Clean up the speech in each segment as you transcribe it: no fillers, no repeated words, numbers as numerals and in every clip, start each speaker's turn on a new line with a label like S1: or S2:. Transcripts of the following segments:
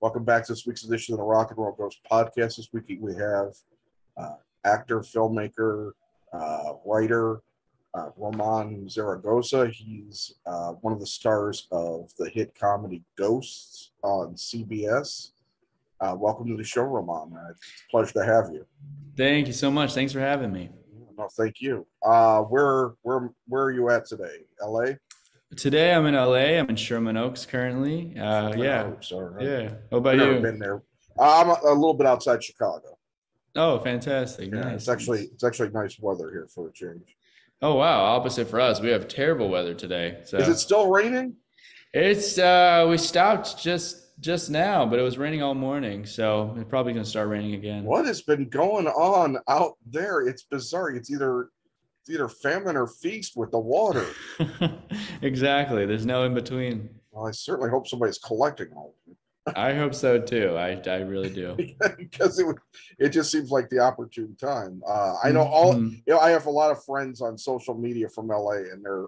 S1: Welcome back to this week's edition of the Rock and Roll Ghost podcast. This week we have actor, filmmaker, writer, Roman Zaragoza. He's one of the stars of the hit comedy Ghosts on CBS. Welcome to the show, Roman. It's a pleasure to have you.
S2: Thank you so much. Thanks for having me.
S1: No, thank you. Where are you at today? LA?
S2: Today I'm in LA. I'm in Sherman Oaks currently. Yeah.
S1: Oaks, all right.
S2: Yeah. What about
S1: I've never
S2: you?
S1: been there. I'm a little bit outside Chicago.
S2: Oh, fantastic.
S1: Yeah,
S2: Nice.
S1: it's actually nice weather here for a change.
S2: Oh, wow. Opposite for us. We have terrible weather today.
S1: Is it still raining?
S2: It's we stopped just now, but it was raining all morning, so it's probably gonna start raining again.
S1: What has been going on out there? It's bizarre. It's either famine or feast with the water.
S2: Exactly. There's no in between.
S1: Well, I certainly hope somebody's collecting all of it.
S2: I hope so too. I really do.
S1: Because it just seems like the opportune time. I know
S2: Mhm.
S1: I have a lot of friends on social media from LA, and they're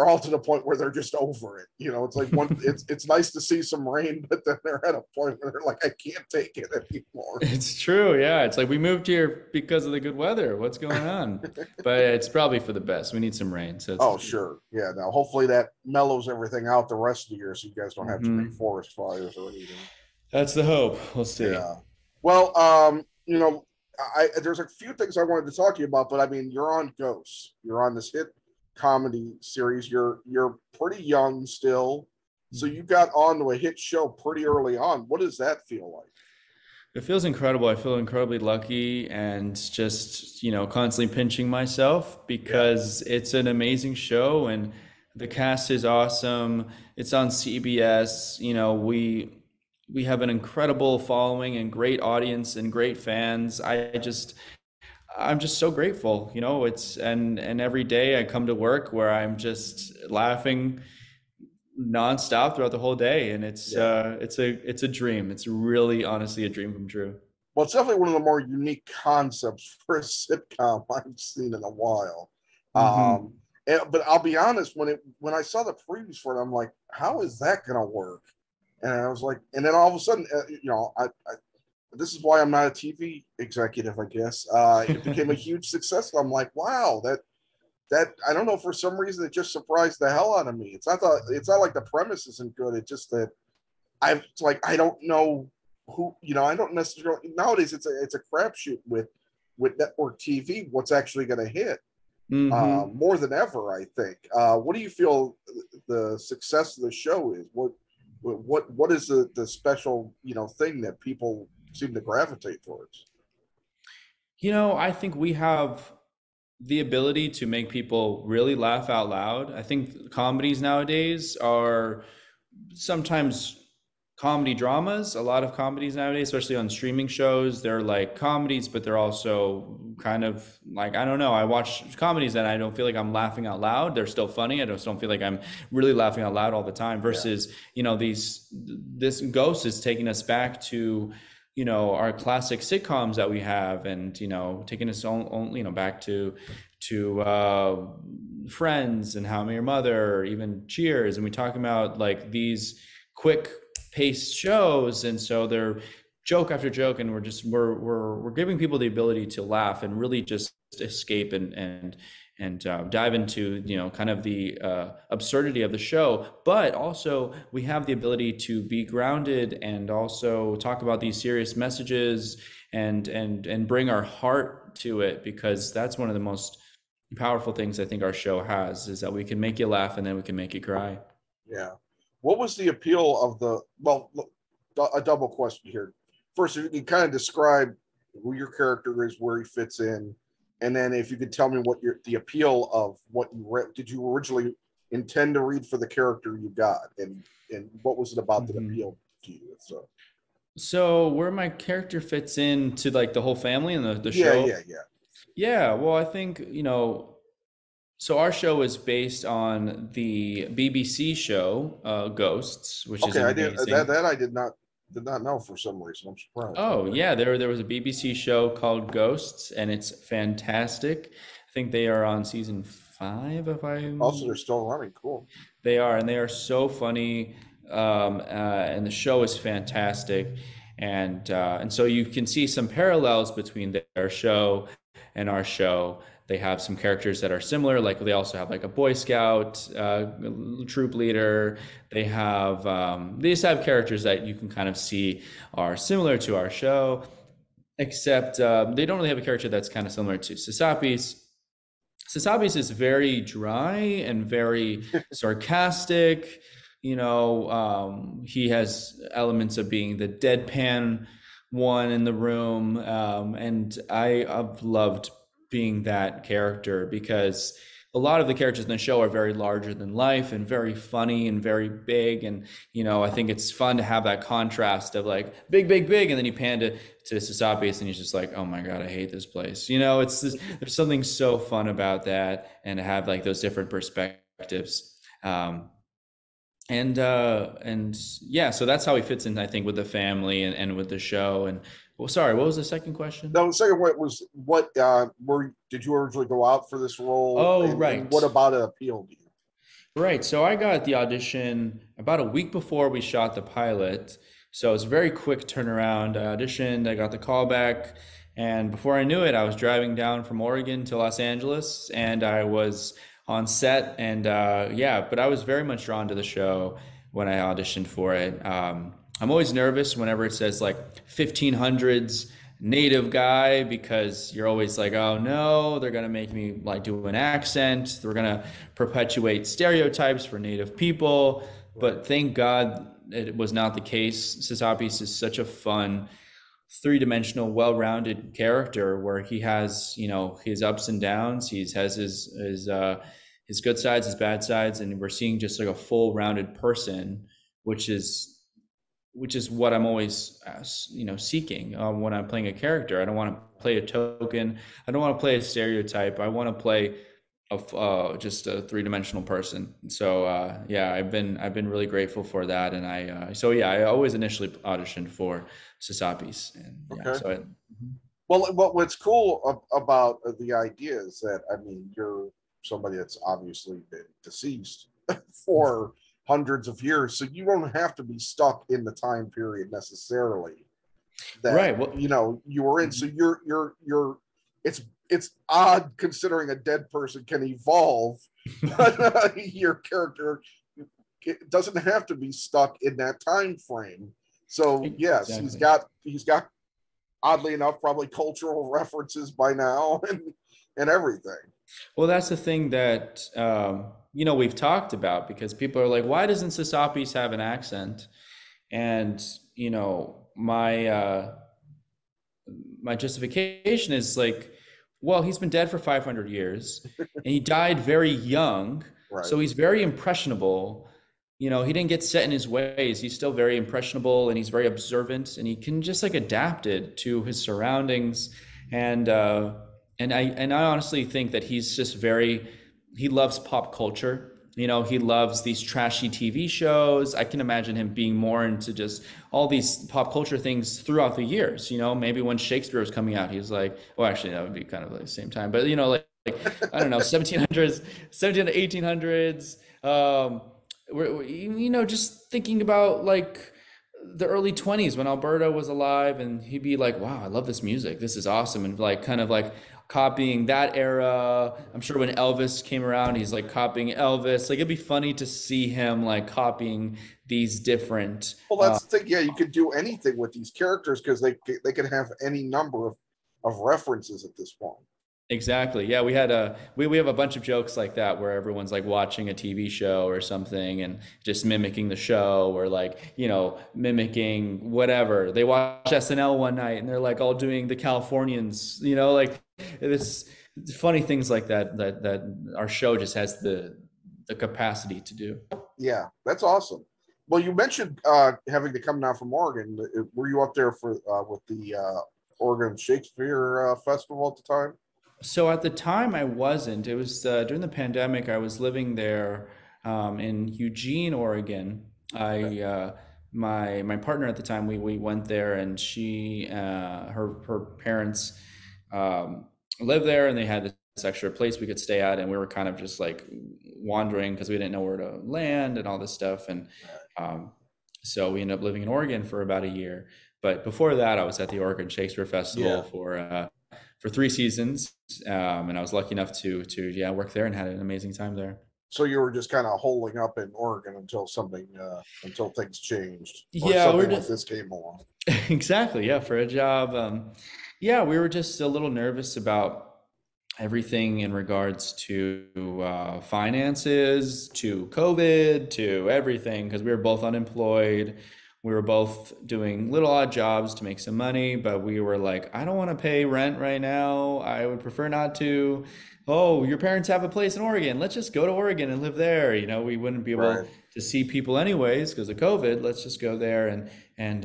S1: all to the point where they're just over it. It's like it's nice to see some rain, but then they're at a point where they're like, I can't take it anymore.
S2: It's true, yeah. It's like we moved here because of the good weather. What's going on? But it's probably for the best. We need some rain. So
S1: Oh, sure. Yeah. Now, hopefully that mellows everything out the rest of the year so you guys don't have too many
S2: Mhm.
S1: forest fires or anything.
S2: That's the hope. We'll see.
S1: Yeah. Well, there's a few things I wanted to talk to you about, but I mean, you're on Ghosts. You're on this hit comedy series. You're pretty young still. So you got onto a hit show pretty early on. What does that feel like?
S2: It feels incredible. I feel incredibly lucky and just, constantly pinching myself
S1: Yeah.
S2: because it's an amazing show and the cast is awesome. It's on CBS. We have an incredible following and great audience and great fans. I'm just so grateful. It's and every day I come to work where I'm just laughing nonstop throughout the whole day, and
S1: Yeah.
S2: it's a dream. It's really honestly a dream come true.
S1: Well, it's definitely one of the more unique concepts for a sitcom I've seen in a while.
S2: Hmm.
S1: But I'll be honest, when I saw the previews for it, I'm like, how is that going to work? And I was like, and then all of a sudden, this is why I'm not a TV executive, I guess. It became a huge success. I'm like, wow, that I don't know, for some reason it just surprised the hell out of me. It's not like the premise isn't good. It's just that it's like I don't know who, I don't necessarily, nowadays it's a crapshoot with network TV what's actually going to hit
S2: Hmm.
S1: more than ever, I think. What do you feel the success of the show is? What is the special thing that people seem to gravitate towards?
S2: I think we have the ability to make people really laugh out loud. I think comedies nowadays are sometimes comedy dramas. A lot of comedies nowadays, especially on streaming shows, they're like comedies, but they're also kind of like, I don't know. I watch comedies and I don't feel like I'm laughing out loud. They're still funny. I just don't feel like I'm really laughing out loud all the time.
S1: Yeah,
S2: Versus, this Ghost is taking us back to, our classic sitcoms that we have, and taking us on back to Friends and How I Met Your Mother, or even Cheers, and we talk about like these quick paced shows, and so they're joke after joke, and we're giving people the ability to laugh and really just escape and dive into kind of the absurdity of the show, but also we have the ability to be grounded and also talk about these serious messages and bring our heart to it, because that's one of the most powerful things I think our show has, is that we can make you laugh and then we can make you cry.
S1: yeah. What was the appeal of a double question here. First, if you can kind of describe who your character is, where he fits in, and then if you could tell me what the appeal of what you read. Did you originally intend to read for the character you got, and what was it about that
S2: Mhm.
S1: appealed to you?
S2: So where my character fits into like the whole family and the
S1: Yeah,
S2: show.
S1: yeah, yeah.
S2: Yeah, well, I think, so our show is based on the BBC show Ghosts, which is
S1: Okay, I did
S2: amazing.
S1: that. I did not know for some reason. I'm surprised.
S2: Oh
S1: Okay.
S2: yeah, there was a BBC show called Ghosts, and it's fantastic. I think they are on season 5, if
S1: Also, they're
S2: I'm
S1: still running. Cool.
S2: they are, and they are so funny. and the show is fantastic. And so you can see some parallels between their show and our show. They have some characters that are similar, like they also have like a Boy Scout troop leader. They just have characters that you can kind of see are similar to our show, except they don't really have a character that's kind of similar to Sasappis. Sasappis is very dry and very sarcastic. He has elements of being the deadpan one in the room, and I've loved being that character because a lot of the characters in the show are very larger than life and very funny and very big. And, I think it's fun to have that contrast of like big, big, big. And then you pan to Sasappis and he's just like, oh my God, I hate this place. There's something so fun about that, and to have like those different perspectives. And yeah, so that's how he fits in, I think, with the family and with the show. And well, sorry, what was the second question?
S1: No, the second one was did you originally go out for this role?
S2: Oh, right.
S1: And what about it appealed to you?
S2: Right. So I got the audition about a week before we shot the pilot. So it's a very quick turnaround. I auditioned, I got the call back, and before I knew it, I was driving down from Oregon to Los Angeles, and I was on set. And yeah, but I was very much drawn to the show when I auditioned for it. I'm always nervous whenever it says like 1500s native guy, because you're always like, oh no, they're gonna make me like do an accent. They're gonna perpetuate stereotypes for native people. But thank God it was not the case. Sasappis is such a fun, three-dimensional, well-rounded character where he has, his ups and downs. He has his good sides, his bad sides, and we're seeing just like a full-rounded person, which is what I'm always, seeking when I'm playing a character. I don't want to play a token. I don't want to play a stereotype. I want to play just a three-dimensional person. So yeah, I've been really grateful for that. And I always initially auditioned for Sasappis. And yeah,
S1: okay. Well, what's cool about the idea is that, you're somebody that's obviously been deceased for hundreds of years, so you don't have to be stuck in the time period necessarily that
S2: right. Well,
S1: you were in. So you're it's odd considering a dead person can evolve, but your character doesn't have to be stuck in that time frame. So yes, exactly. he's got oddly enough probably cultural references by now and everything.
S2: Well, that's the thing that we've talked about, because people are like, why doesn't Sasappis have an accent? And my justification is like, well, he's been dead for 500 years and he died very young. Right. So he's very impressionable. He didn't get set in his ways. He's still very impressionable, and he's very observant, and he can just like adapt it to his surroundings. And I honestly think that he's just he loves pop culture. He loves these trashy TV shows. I can imagine him being more into just all these pop culture things throughout the years. Maybe when Shakespeare was coming out, he's like, well, actually that would be kind of like the same time, but like I don't know, 1700s, 17 to 1800s. We're just thinking about like the early 20s when Alberta was alive, and he'd be like, wow, I love this music. This is awesome. And like kind of like copying that era. I'm sure when Elvis came around, he's like copying Elvis. Like it'd be funny to see him like copying these different.
S1: Well, that's the thing. Yeah, you could do anything with these characters because they can have any number of references at this point.
S2: Exactly. Yeah, we have a bunch of jokes like that where everyone's like watching a TV show or something and just mimicking the show, or like, mimicking whatever. They watch SNL one night and they're like all doing the Californians, like it's funny things like that our show just has the capacity to do.
S1: Yeah, that's awesome. Well, you mentioned having to come down from Oregon. Were you up there for with the Oregon Shakespeare Festival at the time?
S2: So at the time I wasn't. It was during the pandemic. I was living there in Eugene, Oregon. My partner at the time, we went there, and she her parents lived there, and they had this extra place we could stay at, and we were kind of just like wandering because we didn't know where to land and all this stuff. And So we ended up living in Oregon for about a year. But before that, I was at the Oregon Shakespeare Festival
S1: Yeah.
S2: for 3 seasons, and I was lucky enough to yeah, work there and had an amazing time there.
S1: So you were just kind of holding up in Oregon until until things changed or
S2: Yeah, we're
S1: something like
S2: just
S1: this came along.
S2: exactly, yeah, for a job. Yeah, we were just a little nervous about everything in regards to finances, to COVID, to everything, because we were both unemployed. We were both doing little odd jobs to make some money, but we were like, I don't want to pay rent right now. I would prefer not to. Oh, your parents have a place in Oregon. Let's just go to Oregon and live there. You know, we wouldn't be able
S1: Right.
S2: to see people anyways because of COVID. Let's just go there, and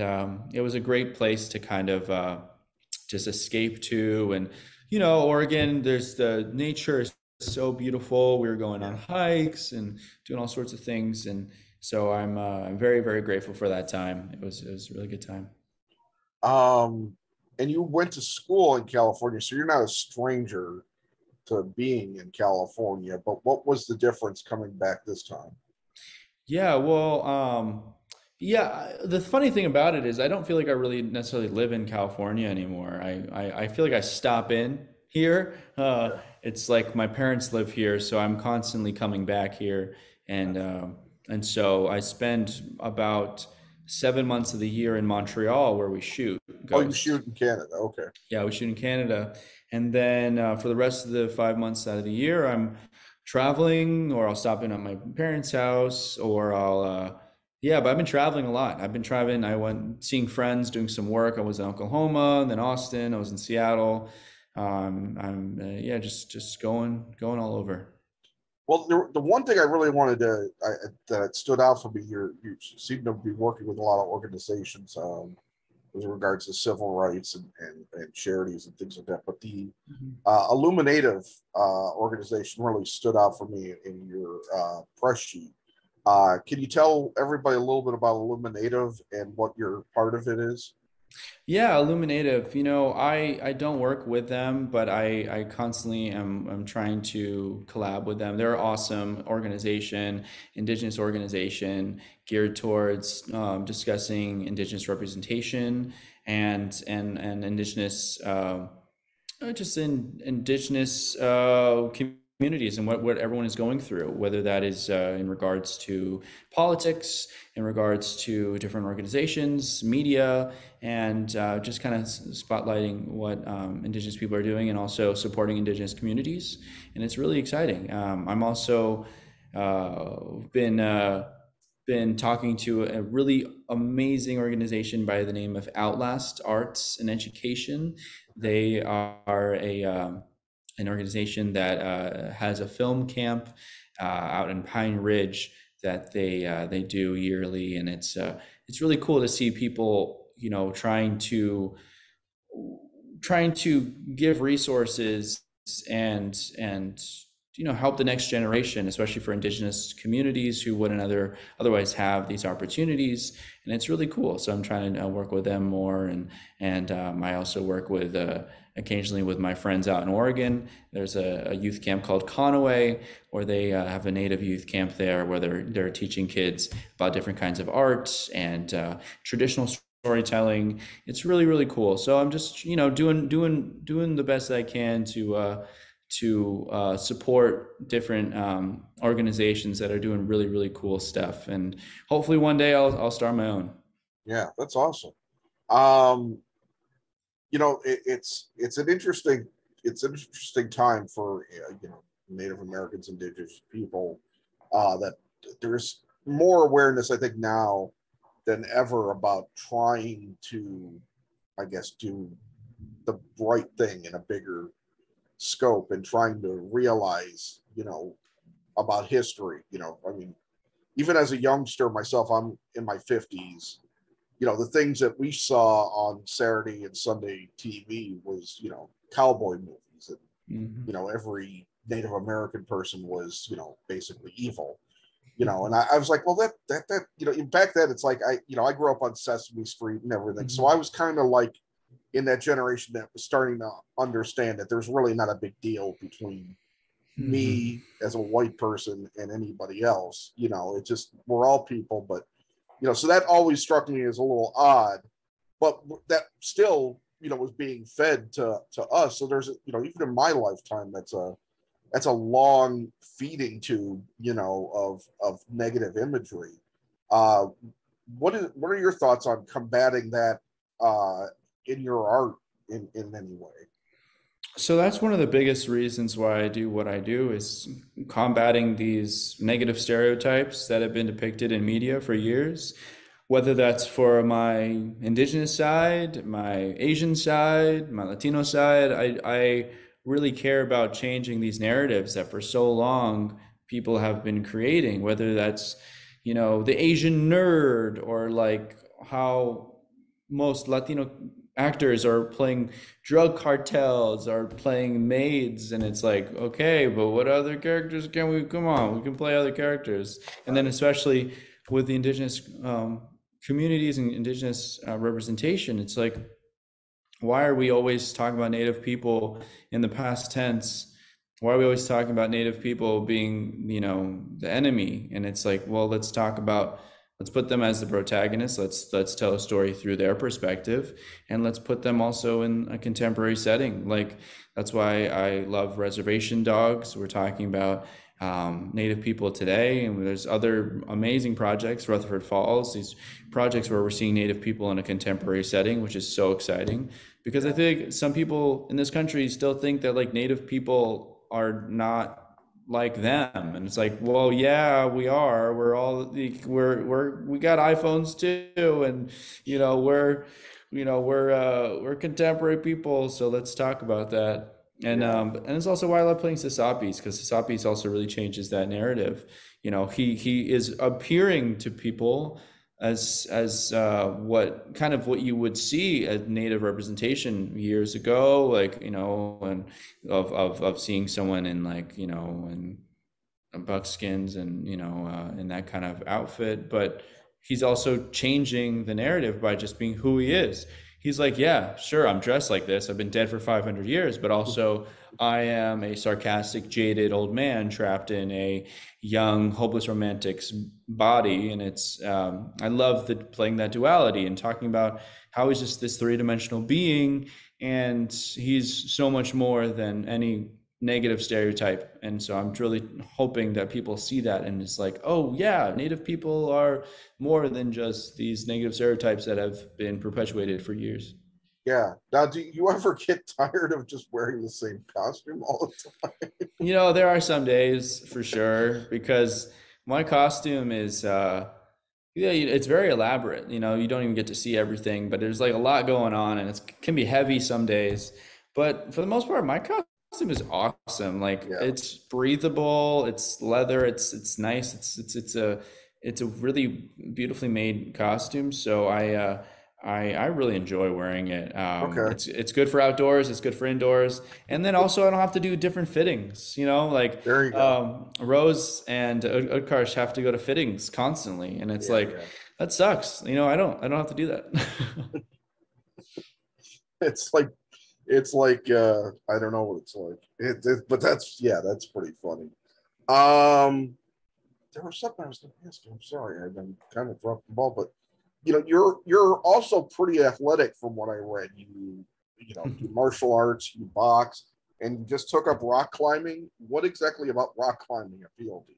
S2: it was a great place to kind of just escape to. And you know, Oregon, there's the nature is so beautiful. We were going on
S1: Yeah.
S2: hikes and doing all sorts of things, and so I'm very very grateful for that time. It was a really good time.
S1: Um, and you went to school in California, so you're not a stranger to being in California. But what was the difference coming back this time?
S2: Yeah, well, yeah. The funny thing about it is, I don't feel like I really necessarily live in California anymore. I feel like I stop in here.
S1: Yeah.
S2: It's like my parents live here, so I'm constantly coming back here, and
S1: Gotcha.
S2: um, and so I spend about 7 months of the year in Montreal where we shoot
S1: Oh, you
S2: Ghost.
S1: shoot in Canada. Okay.
S2: Yeah, we shoot in Canada, and then for the rest of the 5 months out of the year, I'm traveling, or I'll stop in at my parents' house, or yeah. But I've been traveling a lot. I've been traveling. I went seeing friends, doing some work. I was in Oklahoma, and then Austin. I was in Seattle. I'm yeah, just going all over.
S1: Well, the one thing I really wanted that stood out for me, you seem to be working with a lot of organizations with regards to civil rights and charities and things like that. But the
S2: Mhm.
S1: Illuminative organization really stood out for me in your press sheet. Can you tell everybody a little bit about Illuminative and what your part of it is?
S2: Yeah, Illuminative. You know, I don't work with them, but I constantly am trying to collab with them. They're an awesome organization, indigenous organization geared towards discussing indigenous representation and indigenous just in indigenous communities and what everyone is going through, whether that is in regards to politics, in regards to different organizations, media, and just kind of spotlighting what indigenous people are doing and also supporting indigenous communities. And it's really exciting. I'm also been been talking to a really amazing organization by the name of Outlast Arts and Education. They are a an organization that has a film camp out in Pine Ridge that they do yearly, and it's really cool to see people, you know, trying to give resources and you know, help the next generation, especially for indigenous communities who wouldn't otherwise have these opportunities. And it's really cool. So I'm trying to work with them more, and I also work with occasionally with my friends out in Oregon. There's a youth camp called Conaway, where they have a native youth camp there, where they're teaching kids about different kinds of art and traditional storytelling. It's really really cool. So I'm just, you know, doing the best I can to support different organizations that are doing really really cool stuff, and hopefully one day I'll start my own.
S1: Yeah, that's awesome. Um, it's an interesting time for Native Americans, Indigenous people. That there's more awareness, I think, now than ever about trying to, I guess, do the right thing in a bigger scope and trying to realize, about history. I mean, even as a youngster myself, I'm in my 50s. The things that we saw on Saturday and Sunday TV was, cowboy movies. And,
S2: Mhm.
S1: every Native American person was, basically evil. And I was like, well, back then it's like I grew up on Sesame Street and everything. So I
S2: Mhm.
S1: was kind of like in that generation that was starting to understand that there's really not a big deal between
S2: Mhm.
S1: me as a white person and anybody else. It's just we're all people, but So that always struck me as a little odd, but that still, was being fed to us. So there's, even in my lifetime, that's a long feeding tube, of negative imagery. Uh, what are your thoughts on combating that in your art in any way?
S2: So that's one of the biggest reasons why I do what I do is combating these negative stereotypes that have been depicted in media for years, whether that's for my indigenous side, my Asian side, my Latino side. I really care about changing these narratives that for so long people have been creating, whether that's, the Asian nerd, or like how most Latino actors are playing drug cartels, are playing maids, and it's like, okay, but what other characters can we, come on, we can play other characters. And then especially with the indigenous communities and indigenous representation, it's like, why are we always talking about Native people in the past tense? Why are we always talking about Native people being, the enemy? And it's like, well, let's put them as the protagonists. Let's tell a story through their perspective, and let's put them also in a contemporary setting. Like, that's why I love Reservation Dogs. We're talking about Native people today, and there's other amazing projects, Rutherford Falls, these projects where we're seeing Native people in a contemporary setting, which is so exciting, because I think some people in this country still think that like Native people are not like them, and it's like, well, yeah, we are. We got iPhones too, and we're contemporary people, so let's talk about that. And it's also why I love playing Sasappis, because Sasappis also really changes that narrative. He is appearing to people as what you would see as Native representation years ago, like, and of seeing someone in, like, in buckskins and, in that kind of outfit. But he's also changing the narrative by just being who he is. He's like, yeah, sure, I'm dressed like this, I've been dead for 500 years, but also I am a sarcastic, jaded old man trapped in a young, hopeless romantic's body. And it's, I love playing that duality and talking about how he's just this three-dimensional being, and he's so much more than any negative stereotype. And so I'm really hoping that people see that, and it's like, oh yeah, Native people are more than just these negative stereotypes that have been perpetuated for years.
S1: Yeah. Now, do you ever get tired of just wearing the same costume all the time?
S2: There are some days for sure, because my costume is yeah, it's very elaborate. You don't even get to see everything, but there's like a lot going on, and it can be heavy some days. But for the most part, my costume is awesome. Like,
S1: Yeah.
S2: it's breathable, it's leather, it's nice. It's a really beautifully made costume. So I really enjoy wearing it.
S1: Okay.
S2: It's good for outdoors. It's good for indoors. And then also I don't have to do different fittings. Like,
S1: There you go.
S2: Rose and Utkarsh have to go to fittings constantly, and it's
S1: Yeah,
S2: like,
S1: yeah.
S2: that sucks. I don't have to do that.
S1: It's like I don't know what it's like. But that's pretty funny. There was something I was going to ask you. I'm sorry, I've been kind of dropped the ball, but you're also pretty athletic from what I read. You do martial arts, you box, and you just took up rock climbing. What exactly about rock climbing appealed to you?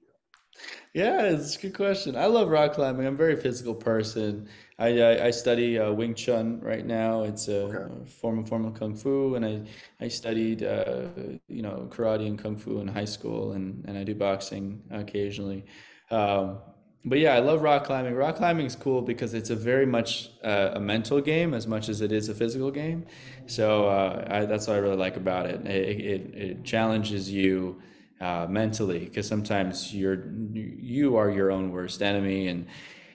S2: Yeah, it's a good question. I love rock climbing. I'm a very physical person. I study Wing Chun right now. It's
S1: Okay.
S2: a form of Kung Fu, and I studied karate and Kung Fu in high school, and I do boxing occasionally. Um, but yeah, I love rock climbing. Rock climbing is cool because it's a very much a mental game as much as it is a physical game. So that's what I really like about it. It challenges you mentally, because sometimes you are your own worst enemy, and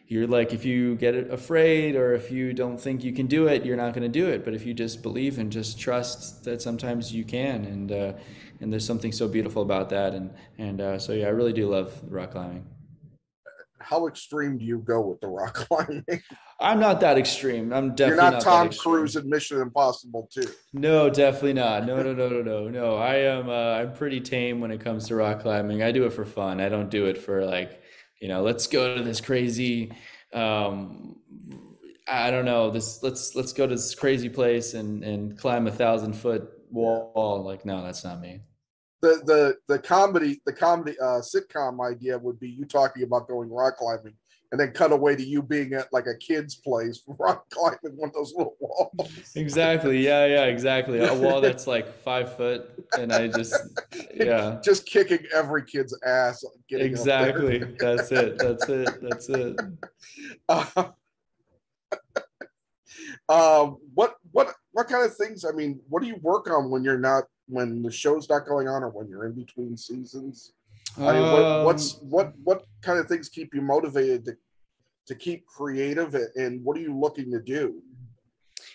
S2: you're like, if you get afraid, or if you don't think you can do it, you're not going to do it. But if you just believe and just trust that sometimes you can, and there's something so beautiful about that. And so yeah, I really do love rock climbing.
S1: How extreme do you go with the rock climbing?
S2: I'm not that extreme. I'm
S1: You're
S2: definitely
S1: not
S2: not that
S1: Tom
S2: extreme.
S1: Cruise in Mission Impossible 2.
S2: No, definitely not. No, no, no, no, no, no. I'm pretty tame when it comes to rock climbing. I do it for fun. I don't do it for, like, let's go to this crazy um, I don't know, this, let's go to this crazy place and climb 1,000 foot
S1: Yeah.
S2: wall. Like, no, that's not me.
S1: The comedy sitcom idea would be you talking about going rock climbing, and then cut away to you being at like a kid's place, rock climbing one of those little walls.
S2: Exactly. Yeah, yeah, exactly. A wall that's like 5 foot, and I just, yeah,
S1: Just kicking every kid's ass getting up there.
S2: exactly. That's it. That's it. That's it.
S1: uh, what kind of things? I mean, what do you work on when you're not when the show's not going on or when you're in between seasons? I mean,
S2: Um,
S1: what kind of things keep you motivated to keep creative, and what are you looking to do?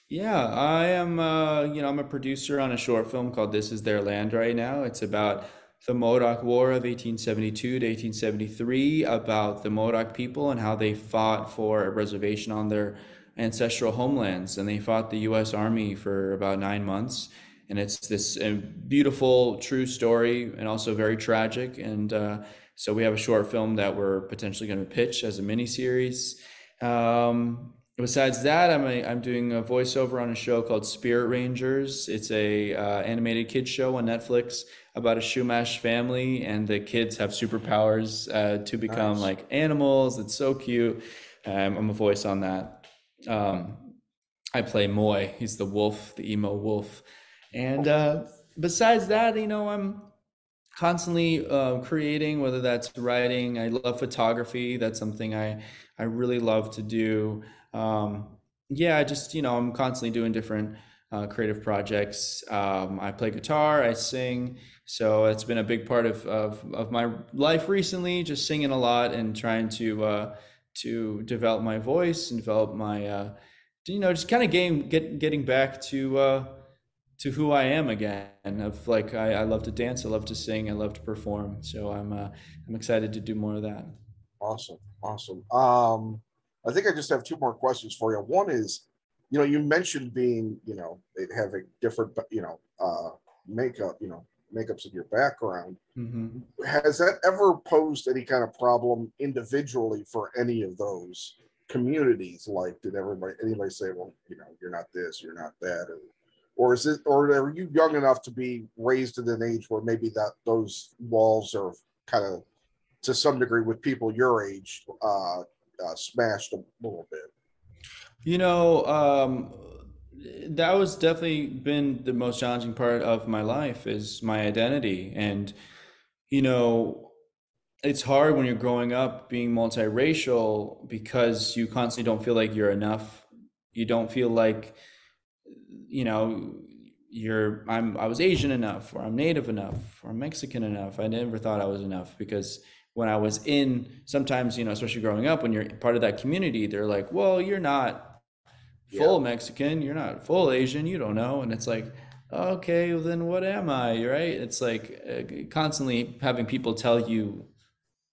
S2: yeah, I am, I'm a producer on a short film called This Is Their Land right now. It's about the Modoc War of 1872 to 1873, about the Modoc people and how they fought for a reservation on their ancestral homelands. And they fought the U.S. Army for about 9 months. And it's this beautiful, true story and also very tragic. And so we have a short film that we're potentially going to pitch as a miniseries. Besides that, I'm doing a voiceover on a show called Spirit Rangers. It's a animated kids show on Netflix about a Shumash family, and the kids have superpowers to become
S1: Nice.
S2: like animals. It's so cute. I'm a voice on that. I play Moy. He's the wolf, the emo wolf. And besides that, I'm constantly creating, whether that's writing. I love photography. That's something I really love to do. um, yeah, I just, I'm constantly doing different creative projects. I play guitar, I sing, so it's been a big part of my life recently, just singing a lot and trying to develop my voice and develop my just kind of getting back to who I am again. Of like, I love to dance, I love to sing, I love to perform. So I'm excited to do more of that.
S1: Awesome. Awesome. I think I just have two more questions for you. One is, you mentioned being, having different, makeup, makeups of your background.
S2: Hmm.
S1: Has that ever posed any kind of problem individually for any of those communities? Like, did anybody say, well, you're not this, you're not that, or are you young enough to be raised at an age where maybe that those walls are kind of to some degree with people your age smashed a little bit?
S2: You know, that was definitely been the most challenging part of my life, is my identity. And, you know, it's hard when you're growing up being multiracial because you constantly don't feel like you're enough. You don't feel like, you know, I was Asian enough, or I'm Native enough, or I'm Mexican enough. I never thought I was enough, because when I was in, sometimes, especially growing up, when you're part of that community, they're like, well, you're not
S1: Yeah,
S2: full Mexican, you're not full Asian, you don't know. And it's like, okay, well, then what am I, right? It's like constantly having people tell you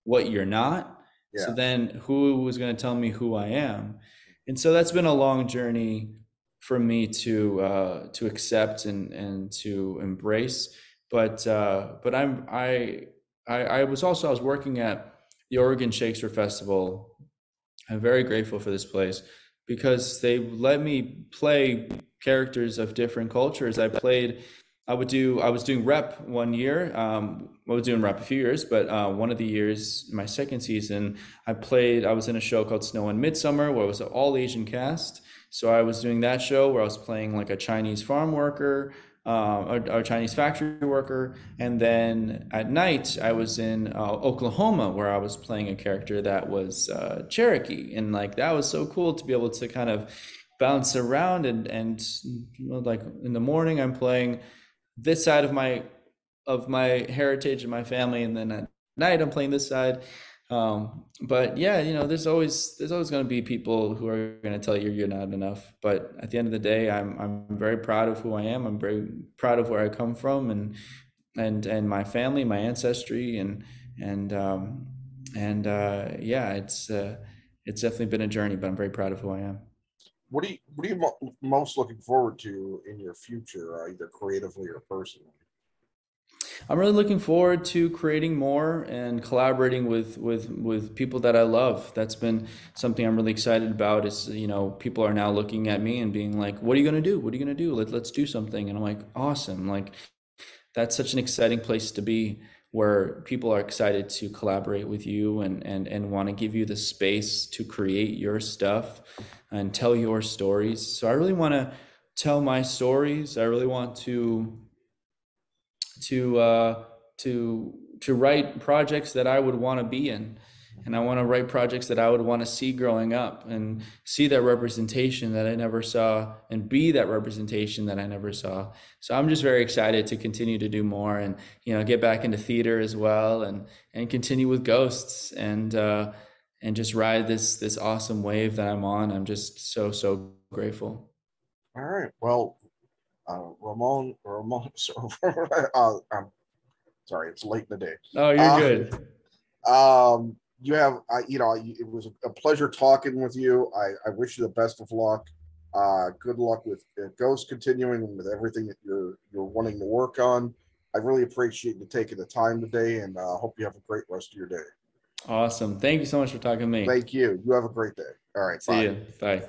S2: what you're not. So
S1: yeah.
S2: then who was going to tell me who I am? And so that's been a long journey for me to accept and to embrace. But I was working at the Oregon Shakespeare Festival. I'm very grateful for this place because they let me play characters of different cultures. I was doing rep one year. I was doing rep a few years, but one of the years, my second season, I was in a show called Snow and Midsummer, where it was an all Asian cast. So I was doing that show where I was playing like a Chinese farm worker, or Chinese factory worker. And then at night, I was in Oklahoma, where I was playing a character that was Cherokee. And like, that was so cool to be able to kind of bounce around. And like in the morning, I'm playing this side of my heritage and my family, and then at night I'm playing this side. But yeah, there's always going to be people who are going to tell you you're not enough. But at the end of the day, I'm very proud of who I am. I'm very proud of where I come from, and my family, my ancestry, and yeah, it's definitely been a journey, but I'm very proud of who I am.
S1: Most looking forward to in your future, either creatively or personally?
S2: I'm really looking forward to creating more and collaborating with people that I love. That's been something I'm really excited about. Is, you know, people are now looking at me and being like, "What are you gonna do? What are you gonna do? Let's do something." And I'm like, "Awesome!" Like, that's such an exciting place to be, where people are excited to collaborate with you and want to give you the space to create your stuff and tell your stories. So I really want to tell my stories. I really want to uh, to write projects that I would want to be in, and I want to write projects that I would want to see growing up and see that representation that I never saw and be that representation that I never saw. So I'm just very excited to continue to do more and, you know, get back into theater as well and continue with ghosts and just ride this awesome wave that I'm on. I'm just so grateful.
S1: All right. Well, Ramon. I'm sorry, it's late in the day.
S2: Oh, you're
S1: Uh,
S2: good.
S1: you have, it was a pleasure talking with you. I wish you the best of luck. Good luck with Ghost continuing with everything that you're wanting to work on. I really appreciate you taking the time today, and hope you have a great rest of your day.
S2: Awesome. Thank you so much for talking to me.
S1: Thank you. You have a great day. All right.
S2: See
S1: Bye.
S2: you. Bye.